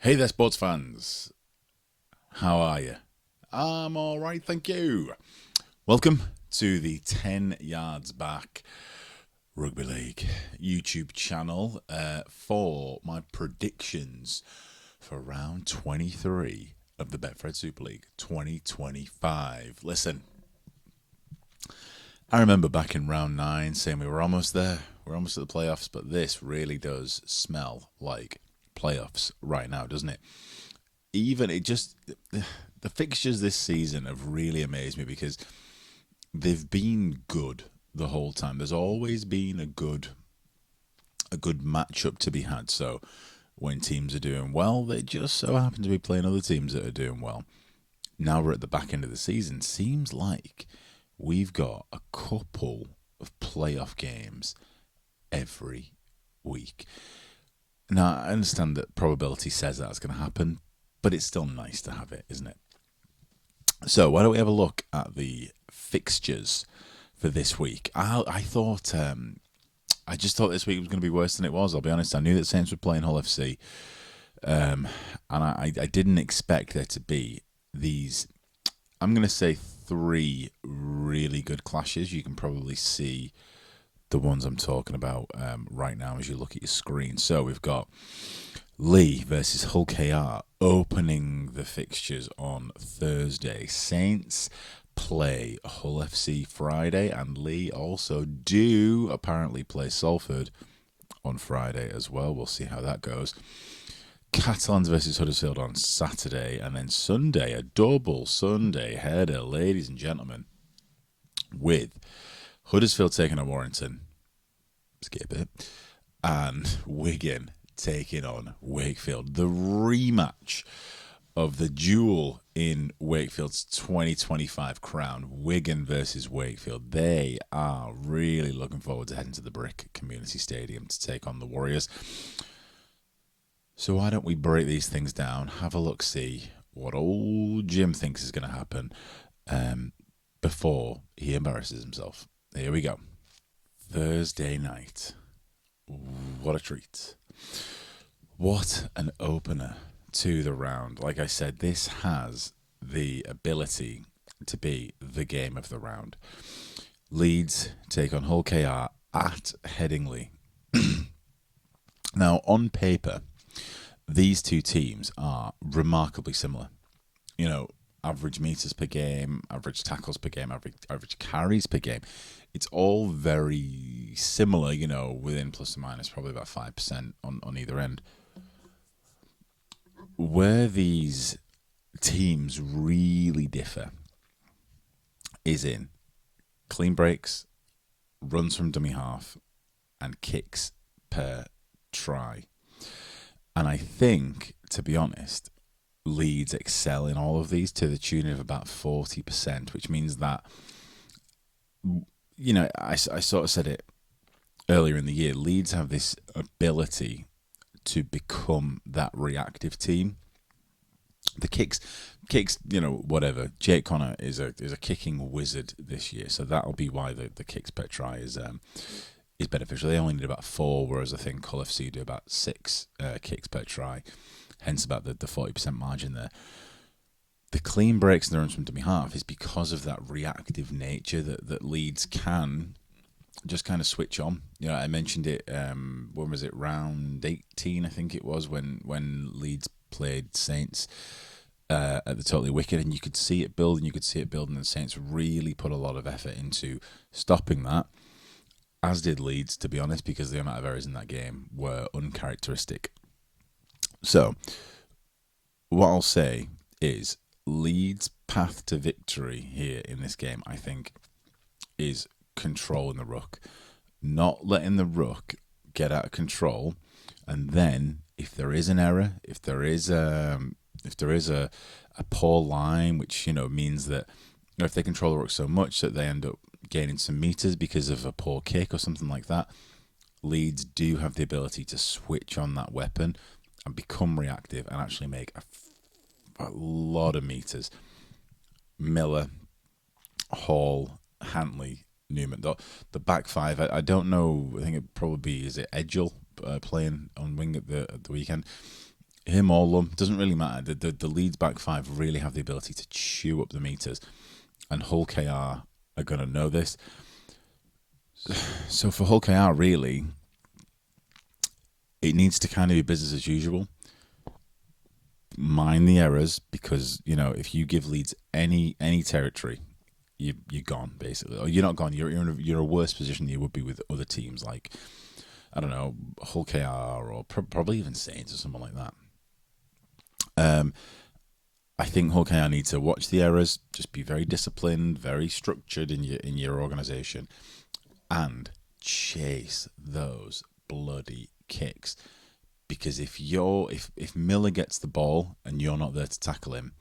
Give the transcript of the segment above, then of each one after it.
Hey there, sports fans. How are you? I'm all right, thank you. Welcome to the 10 Yards Back Rugby League YouTube channel for my predictions for round 23 of the Betfred Super League 2025. Listen, I remember back in round 9 saying we were almost there. We're almost at the playoffs, but this really does smell like playoffs right now, doesn't it? The fixtures this season have really amazed me because they've been good the whole time. There's always been a good matchup to be had. So when teams are doing well, they just so happen to be playing other teams that are doing well. Now we're at the back end of the season. Seems like we've got a couple of playoff games every week. Now, I understand that probability says that's going to happen, but it's still nice to have it, isn't it? So why don't we have a look at the fixtures for this week? I just thought this week was going to be worse than it was, I'll be honest. I knew that Saints were playing Hull FC, and I didn't expect there to be these, I'm going to say, three really good clashes. You can probably see the ones I'm talking about right now as you look at your screen. So we've got Leigh versus Hull KR opening the fixtures on Thursday. Saints play Hull FC Friday, and Leigh also do apparently play Salford on Friday as well. We'll see how that goes. Catalans versus Huddersfield on Saturday, and then Sunday, a double Sunday header, ladies and gentlemen, with Huddersfield taking on Warrington, skip it, and Wigan taking on Wakefield. The rematch of the duel in Wakefield's 2025 crown, Wigan versus Wakefield. They are really looking forward to heading to the Brick Community Stadium to take on the Warriors. So why don't we break these things down, have a look, see what old Jim thinks is going to happen before he embarrasses himself. Here we go. Thursday night. What a treat. What an opener to the round. Like I said, this has the ability to be the game of the round. Leeds take on Hull KR at Headingley. Now, on paper, these two teams are remarkably similar. You know, average meters per game, average tackles per game, average carries per game. It's all very similar, you know, within plus or minus probably about 5% on either end. Where these teams really differ is in clean breaks, runs from dummy half, and kicks per try. And I think, to be honest, Leeds excel in all of these to the tune of about 40%, which means that, you know, I sort of said it earlier in the year, Leeds have this ability to become that reactive team. The kicks, you know, whatever. Jake Connor is a kicking wizard this year, so that'll be why the kicks per try is beneficial. They only need about 4, whereas I think Hull FC do about 6 kicks per try, hence about the 40% margin there. The clean breaks and the runs from dummy half is because of that reactive nature that Leeds can just kind of switch on. You know, I mentioned it, when was it, round 18, I think it was, when Leeds played Saints at the Totally Wicked, and you could see it build, and the Saints really put a lot of effort into stopping that, as did Leeds, to be honest, because the amount of errors in that game were uncharacteristic. So, what I'll say is Leeds' path to victory here in this game, I think, is controlling the ruck, not letting the ruck get out of control, and then if there is an error, if there is a poor line, which, you know, means that, you know, if they control the ruck so much that they end up gaining some meters because of a poor kick or something like that, Leeds do have the ability to switch on that weapon and become reactive and actually make a lot of meters. Miller, Hall, Hantley, Newman. The back five, I don't know, I think it probably is it Edgell playing on wing at the weekend. him or Lum, doesn't really matter. The Leeds back five really have the ability to chew up the meters, and Hull KR are going to know this. So for Hull KR, really, it needs to kind of be business as usual. Mind the errors, because if you give Leeds any territory, you're gone basically. Or you're not gone. You're a worse position than you would be with other teams like, I don't know, Hull KR or probably even Saints or someone like that. I think Hull KR need to watch the errors, just be very disciplined, very structured in your organisation, and chase those bloody kicks. Because if Miller gets the ball and you're not there to tackle him,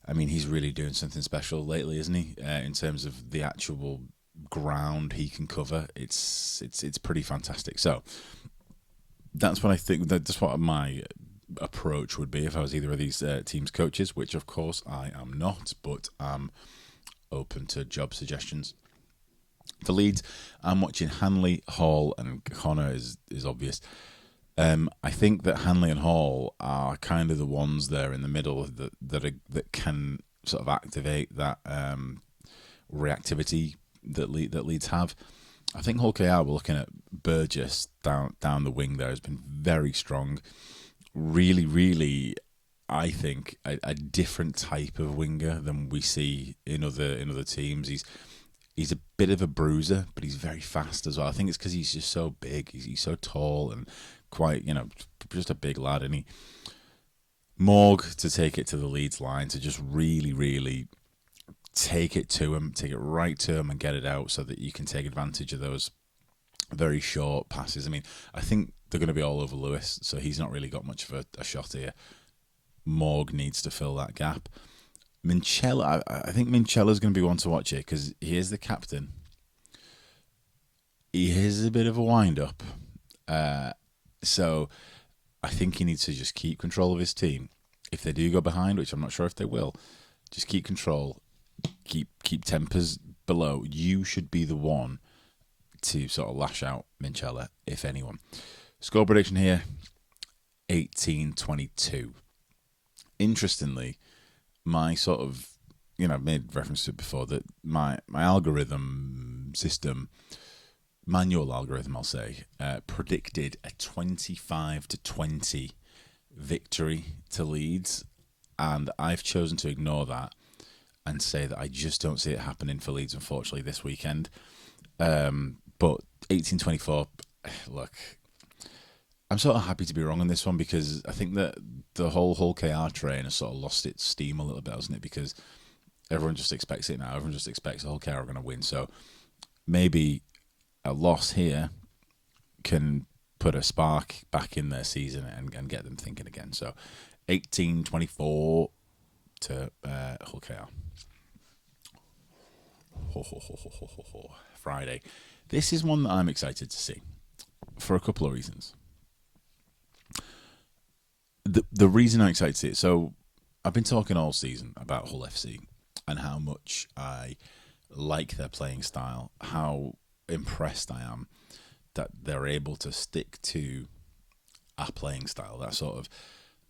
I mean, he's really doing something special lately, isn't he? In terms of the actual ground he can cover, it's pretty fantastic. So that's what I think. That's what my approach would be if I was either of these teams' coaches, which of course I am not, but I'm open to job suggestions. For Leeds, I'm watching Hanley, Hall, and Connor is obvious. I think that Hanley and Hall are kind of the ones there in the middle that can sort of activate that reactivity that Leeds have. I think Hull KR, we're looking at Burgess down the wing there, has been very strong. Really, really, I think a different type of winger than we see in other teams. He's a bit of a bruiser, but he's very fast as well. I think it's because he's just so big. He's so tall and quite, just a big lad. And Morg to take it to the Leeds line, to just really, really take it right to him and get it out so that you can take advantage of those very short passes. I mean, I think they're going to be all over Lewis, so he's not really got much of a shot here. Morg needs to fill that gap. Minchella, I think Minchella's going to be one to watch here because he is the captain. He is a bit of a wind-up. So I think he needs to just keep control of his team. If they do go behind, which I'm not sure if they will, just keep control, keep tempers below. You should be the one to sort of lash out Minchella, if anyone. Score prediction here, 18-22. Interestingly, my sort of, I've made reference to it before, that my algorithm system, manual algorithm, I'll say, predicted a 25-20 victory to Leeds, and I've chosen to ignore that and say that I just don't see it happening for Leeds, unfortunately, this weekend. But 18-24, look, I'm sort of happy to be wrong on this one because I think that the whole Hull KR train has sort of lost its steam a little bit, hasn't it? Because everyone just expects it now. Everyone just expects the Hull KR are going to win. So maybe a loss here can put a spark back in their season and get them thinking again. So 18-24 to Hull KR. Friday. This is one that I'm excited to see for a couple of reasons. The reason I'm excited to see it, so I've been talking all season about Hull FC and how much I like their playing style, how impressed I am that they're able to stick to a playing style, that sort of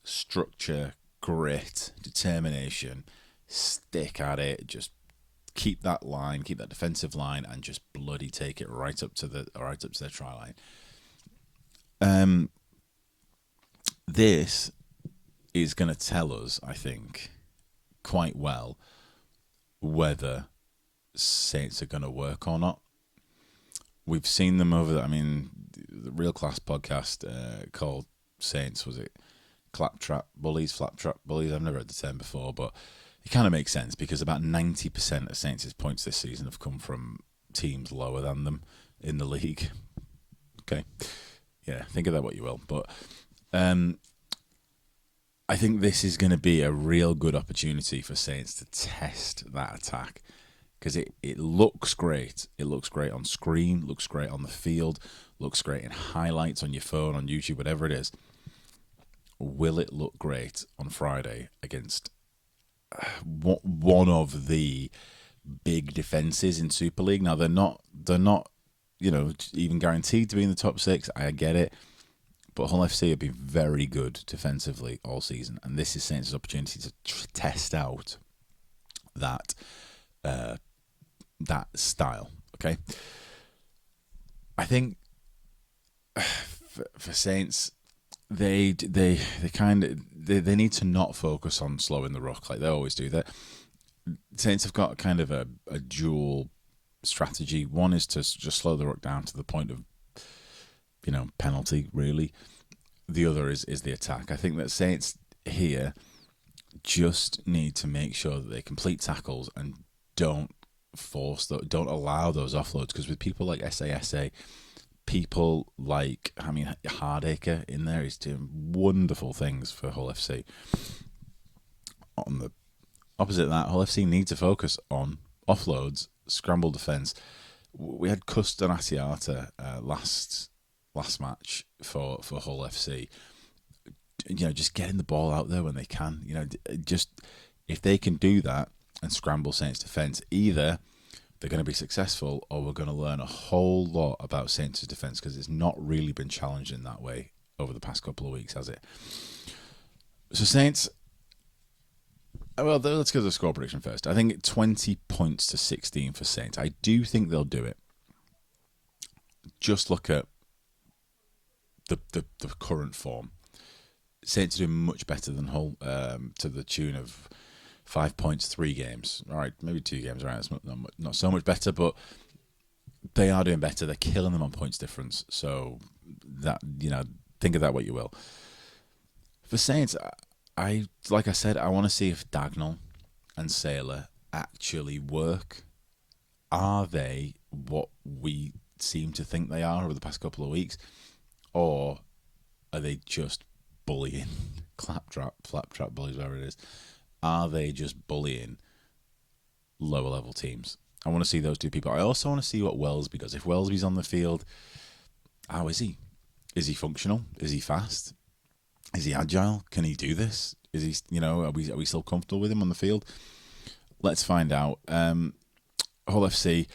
structure, grit, determination, stick at it, just keep that line, keep that defensive line, and just bloody take it right up to their try line. This is going to tell us, I think, quite well whether Saints are going to work or not. We've seen them over. The Real Class podcast called Saints, was it Claptrap Bullies, Flaptrap Bullies? I've never heard the term before, but it kind of makes sense because about 90% of Saints' points this season have come from teams lower than them in the league. Okay. Yeah, think of that what you will. But I think this is going to be a real good opportunity for Saints to test that attack because it looks great. It looks great on screen, looks great on the field, looks great in highlights on your phone, on YouTube, whatever it is. Will it look great on Friday against one of the big defences in Super League? Now they're not even guaranteed to be in the top six. I get it, But Hull FC have been very good defensively all season, and this is Saints' opportunity to test out that that style. Okay, I think for Saints, they need to not focus on slowing the ruck like they always do. That Saints have got kind of a dual strategy. One is to just slow the ruck down to the point of penalty, really. The other is the attack. I think that Saints here just need to make sure that they complete tackles and don't allow those offloads, because with people like SASA, people like Hardacre in there is doing wonderful things for Hull FC. On the opposite of that, Hull FC need to focus on offloads, scramble defence. We had Custon Asiata last match for Hull FC. Just getting the ball out there when they can. Just if they can do that and scramble Saints defence, either they're going to be successful or we're going to learn a whole lot about Saints' defence, because it's not really been challenged in that way over the past couple of weeks, has it? So Saints, well, let's go to the score prediction first. I think 20 points to 16 for Saints. I do think they'll do it. Just look at the current form. Saints are doing much better than Hull, to the tune of 5 points, 3 games. All right, maybe 2 games. All right, that's not so much better, but they are doing better. They're killing them on points difference. So that think of that what you will. For Saints, like I said, I want to see if Dagnall and Sailor actually work. Are they what we seem to think they are over the past couple of weeks, or are they just bullying, flaptrap bullies, whatever it is? Are they just bullying lower level teams? I want to see those two people. I also want to see what Welsby does. If Welsby's on the field, how is he? Is he functional? Is he fast? Is he agile? Can he do this? Is he? Are we still comfortable with him on the field? Let's find out. Hull FC.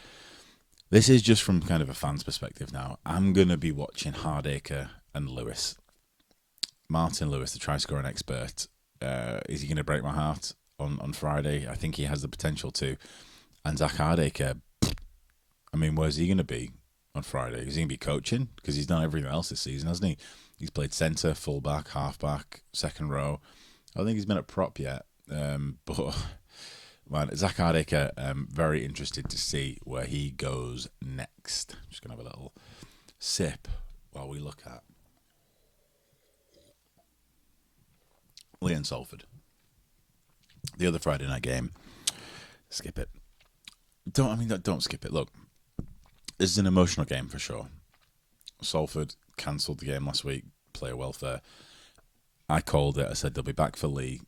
This is just from kind of a fan's perspective now. I'm going to be watching Hardacre and Lewis. Martin Lewis, the try-scoring expert. Is he going to break my heart on Friday? I think he has the potential to. And Zach Hardacre, where's he going to be on Friday? Is he going to be coaching? Because he's done everything else this season, hasn't he? He's played centre, full-back, half-back, second row. I don't think he's been at prop yet. But man, Zach Hardacre, very interested to see where he goes next. Just going to have a little sip while we look at Leigh and Salford. The other Friday night game. Skip it. Don't skip it. Look, this is an emotional game for sure. Salford cancelled the game last week, player welfare. I called it. I said they'll be back for Leigh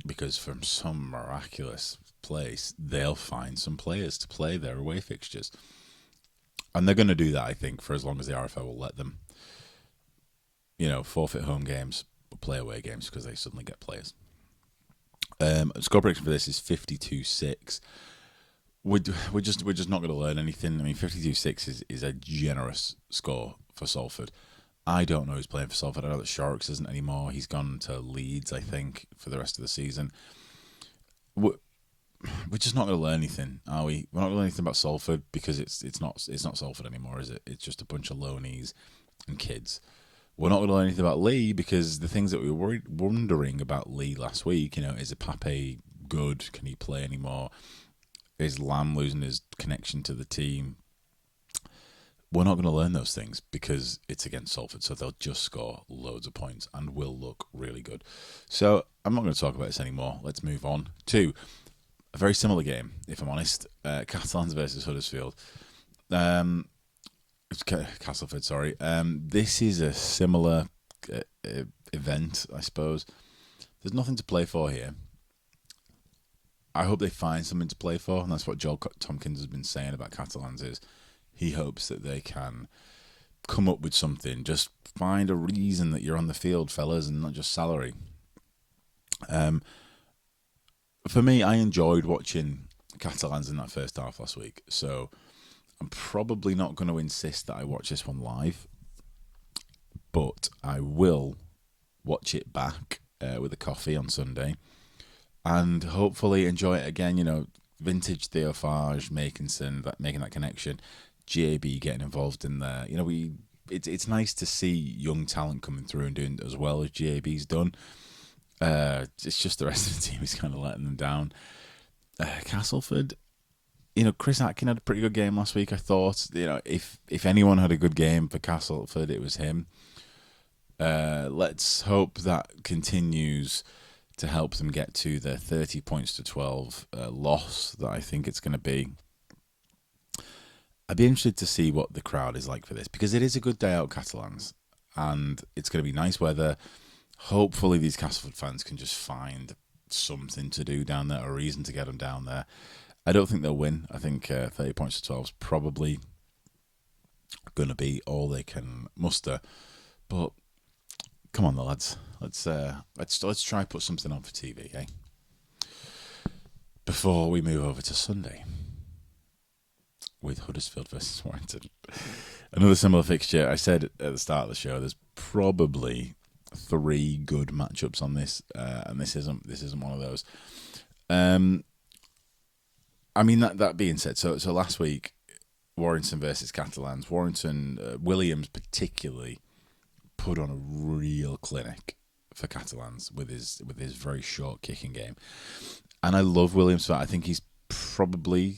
because from some miraculous place, they'll find some players to play their away fixtures. And they're going to do that, I think, for as long as the RFL will let them. Forfeit home games, but play away games because they suddenly get players. Score prediction for this is 52-6. We're just not going to learn anything. 52-6 is a generous score for Salford. I don't know who's playing for Salford. I know that Shorrocks isn't anymore. He's gone to Leeds, I think, for the rest of the season. We're just not going to learn anything, are we? We're not going to learn anything about Salford because it's not Salford anymore, is it? It's just a bunch of loanies and kids. We're not going to learn anything about Leigh because the things that we were wondering about Leigh last week, is Pape good? Can he play anymore? Is Lamb losing his connection to the team? We're not going to learn those things because it's against Salford, so they'll just score loads of points and will look really good. So I'm not going to talk about this anymore. Let's move on to a very similar game, if I'm honest. Catalans versus Huddersfield. Castleford, sorry. This is a similar event, I suppose. There's nothing to play for here. I hope they find something to play for, and that's what Joel Tompkins has been saying about Catalans is he hopes that they can come up with something. Just find a reason that you're on the field, fellas, and not just salary. For me, I enjoyed watching Catalans in that first half last week, so I'm probably not going to insist that I watch this one live. but I will watch it back with a coffee on Sunday and hopefully enjoy it again. Vintage Theophage making that connection, JB getting involved in there. It's nice to see young talent coming through and doing as well as JB's done. It's just the rest of the team is kind of letting them down. Castleford, Chris Atkin had a pretty good game last week, I thought. If anyone had a good game for Castleford, it was him. Let's hope that continues to help them get to their 30 points to 12 loss that I think it's going to be. I'd be interested to see what the crowd is like for this, because it is a good day out, Catalans, and it's going to be nice weather. Hopefully these Castleford fans can just find something to do down there, a reason to get them down there. I don't think they'll win. I think 30 points to 12 is probably going to be all they can muster. But come on, the lads. Let's try put something on for TV, eh? Before we move over to Sunday with Huddersfield versus Warrington. Another similar fixture. I said at the start of the show, there's probably 3 good matchups on this, and this isn't one of those. That being said, so last week, Warrington versus Catalans. Warrington, Williams particularly put on a real clinic for Catalans with his very short kicking game, and I love Williams for that. I think he's probably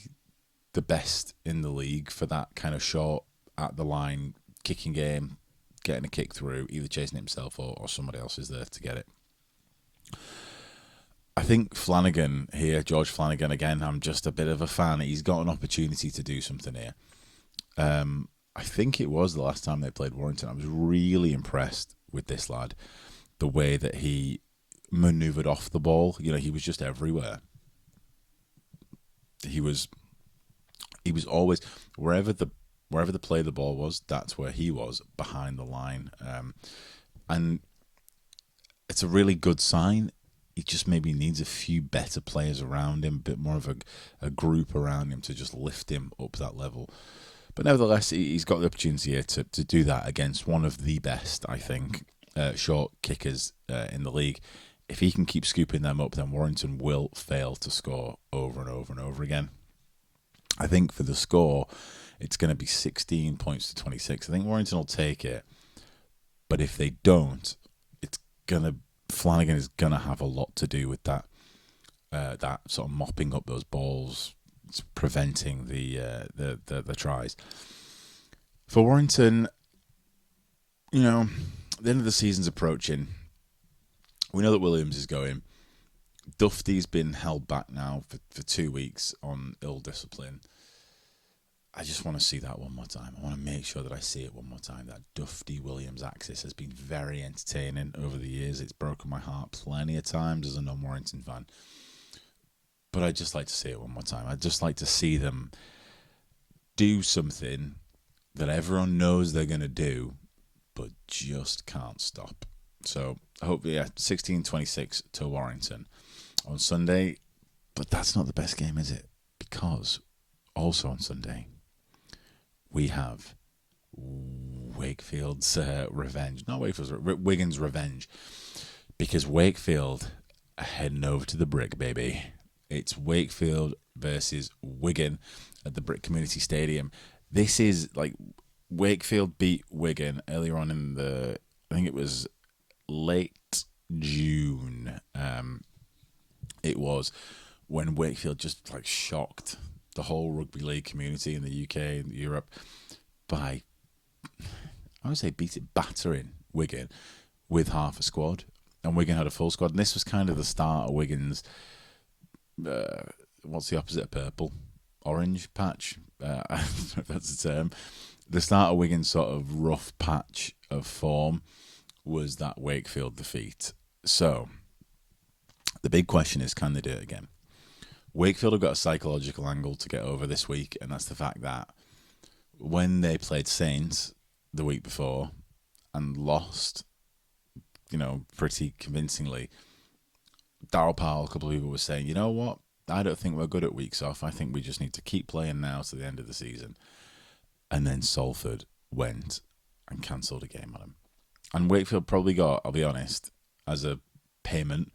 the best in the league for that kind of short at the line kicking game, getting a kick through, either chasing it himself or somebody else is there to get it. I think Flanagan here, George Flanagan, again, I'm just a bit of a fan. He's got an opportunity to do something here. I think it was the last time they played Warrington. I was really impressed with this lad, the way that he manoeuvred off the ball. He was just everywhere. He was always wherever the play of the ball was, that's where he was, behind the line. And it's a really good sign. He just maybe needs a few better players around him, a bit more of a group around him to just lift him up that level. But nevertheless, he's got the opportunity here to do that against one of the best, I think, short kickers in the league. If he can keep scooping them up, then Warrington will fail to score over and over and over again. I think for the score, it's going to be 16 points to 26. I think Warrington will take it. But if they don't, Flanagan is going to have a lot to do with that sort of mopping up those balls, preventing the tries. For Warrington, the end of the season's approaching. We know that Williams is going. Dufty's been held back now for 2 weeks on ill discipline. I just want to see that one more time. I want to make sure that I see it one more time. That Dufty-Williams axis has been very entertaining over the years. It's broken my heart plenty of times as a non-Warrington fan. But I'd just like to see it one more time. I'd just like to see them do something that everyone knows they're going to do, but just can't stop. So, hopefully, 16-26 to Warrington on Sunday. But that's not the best game, is it? Because also on Sunday, we have Wakefield's revenge. Not Wakefield's, Wigan's revenge. Because Wakefield are heading over to the Brick, baby. It's Wakefield versus Wigan at the Brick Community Stadium. This is like Wakefield beat Wigan earlier on in I think it was late June. It was when Wakefield just shocked the whole rugby league community in the UK and Europe by, I would say, battering Wigan with half a squad. And Wigan had a full squad. And this was kind of the start of Wigan's, what's the opposite of purple? Orange patch? I don't know if that's the term. The start of Wigan's sort of rough patch of form was that Wakefield defeat. So, the big question is, can they do it again? Wakefield have got a psychological angle to get over this week, and that's the fact that when they played Saints the week before and lost, pretty convincingly, Darryl Powell, a couple of people were saying, you know what, I don't think we're good at weeks off. I think we just need to keep playing now to the end of the season. And then Salford went and cancelled a game on them. And Wakefield probably got, I'll be honest, as a payment,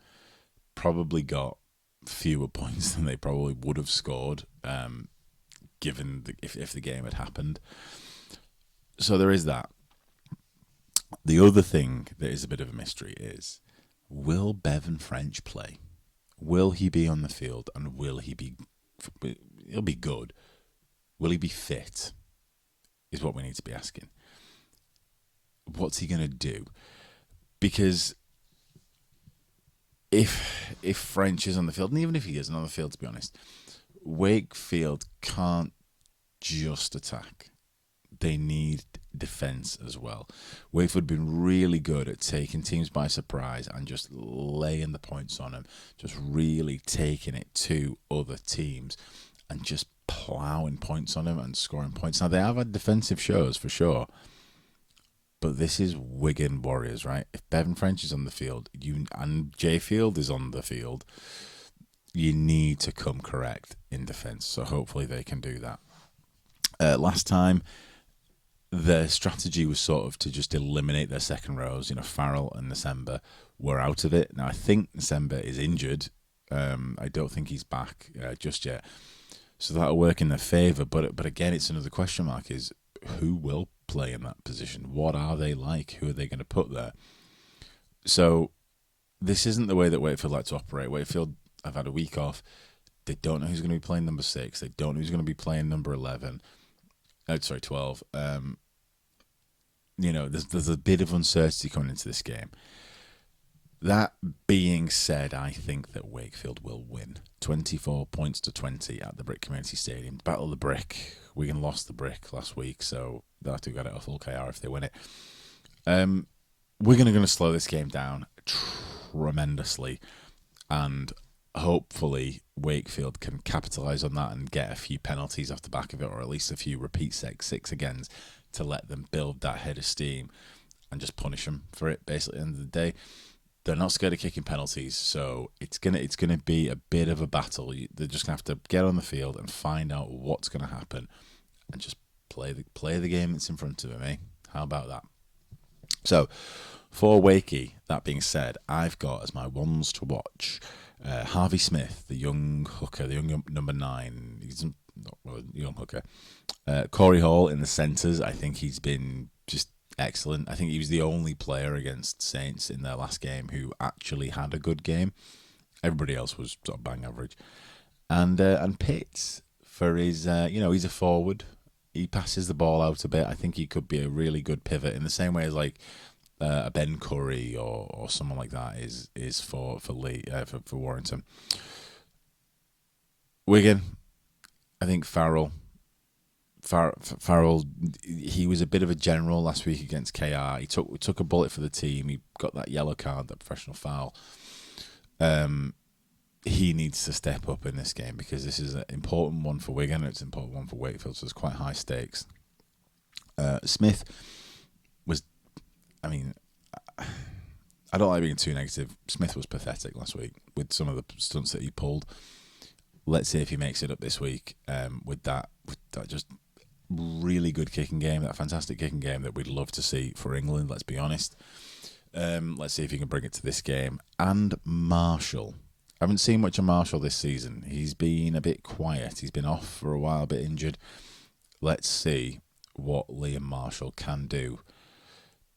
probably got fewer points than they probably would have scored, given if the game had happened. So there is that. The other thing that is a bit of a mystery is, will Bevan French play? Will he be on the field, and will he be? He'll be good. Will he be fit? Is what we need to be asking. What's he going to do? Because if French is on the field, and even if he isn't on the field, to be honest, Wakefield can't just attack. They need defence as well. Wakefield have been really good at taking teams by surprise and just laying the points on them, just really taking it to other teams and just ploughing points on them and scoring points. Now, they have had defensive shows for sure, but this is Wigan Warriors, right? If Bevan French is on the field and Jay Field is on the field, you need to come correct in defence. So hopefully they can do that. Last time, their strategy was sort of to just eliminate their second rows. Farrell and December were out of it. Now, I think December is injured. I don't think he's back just yet. So that'll work in their favour. But again, it's another question mark, is who will play in that position? What are they like? Who are they going to put there? So this isn't the way that Wakefield like to operate. Wakefield have had a week off. They don't know who's going to be playing number 6. They don't know who's going to be playing number 11. 12. There's a bit of uncertainty coming into this game. That being said, I think that Wakefield will win 24 points to 20 at the Brick Community Stadium. Battle of the Brick. Wigan lost the Brick last week, so they'll have to get it off OKR if they win it. Wigan are going to slow this game down tremendously, and hopefully Wakefield can capitalise on that and get a few penalties off the back of it, or at least a few repeat six agains to let them build that head of steam and just punish them for it. Basically, at the end of the day, they're not scared of kicking penalties, so it's gonna be a bit of a battle. They're just gonna have to get on the field and find out what's gonna happen, and just play the game that's in front of them. Eh? How about that? So, for Wakey, that being said, I've got as my ones to watch Harvey Smith, the young hooker, the young number 9. He's not a young hooker. Corey Hall in the centres. I think he's been just excellent. I think he was the only player against Saints in their last game who actually had a good game. Everybody else was sort of bang average. And Pitts for his, he's a forward. He passes the ball out a bit. I think he could be a really good pivot in the same way as like a Ben Curry or someone like that is for Leigh, for Warrington. Wigan, I think Farrell, he was a bit of a general last week against KR. He took a bullet for the team. He got that yellow card, that professional foul. He needs to step up in this game because this is an important one for Wigan. It's an important one for Wakefield, so it's quite high stakes. Smith was, I don't like being too negative. Smith was pathetic last week with some of the stunts that he pulled. Let's see if he makes it up this week with that just really good kicking game, that fantastic kicking game that we'd love to see for England, let's be honest. Let's see if he can bring it to this game. And Marshall. I haven't seen much of Marshall this season. He's been a bit quiet. He's been off for a while, a bit injured. Let's see what Liam Marshall can do.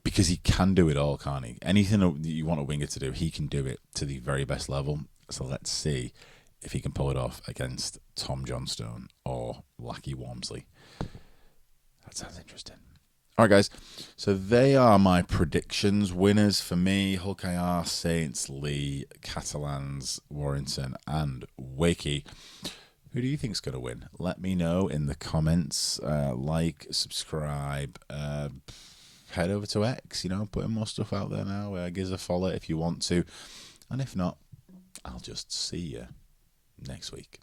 Because he can do it all, can't he? Anything that you want a winger to do, he can do it to the very best level. So let's see if he can pull it off against Tom Johnstone or Lackey Walmsley. That sounds interesting. All right, guys. So they are my predictions. Winners for me: Hull KR, Saints, Leigh, Catalans, Warrington, and Wakey. Who do you think's going to win? Let me know in the comments. Like, subscribe, head over to X. Putting more stuff out there now. Give us a follow if you want to, and if not, I'll just see you next week.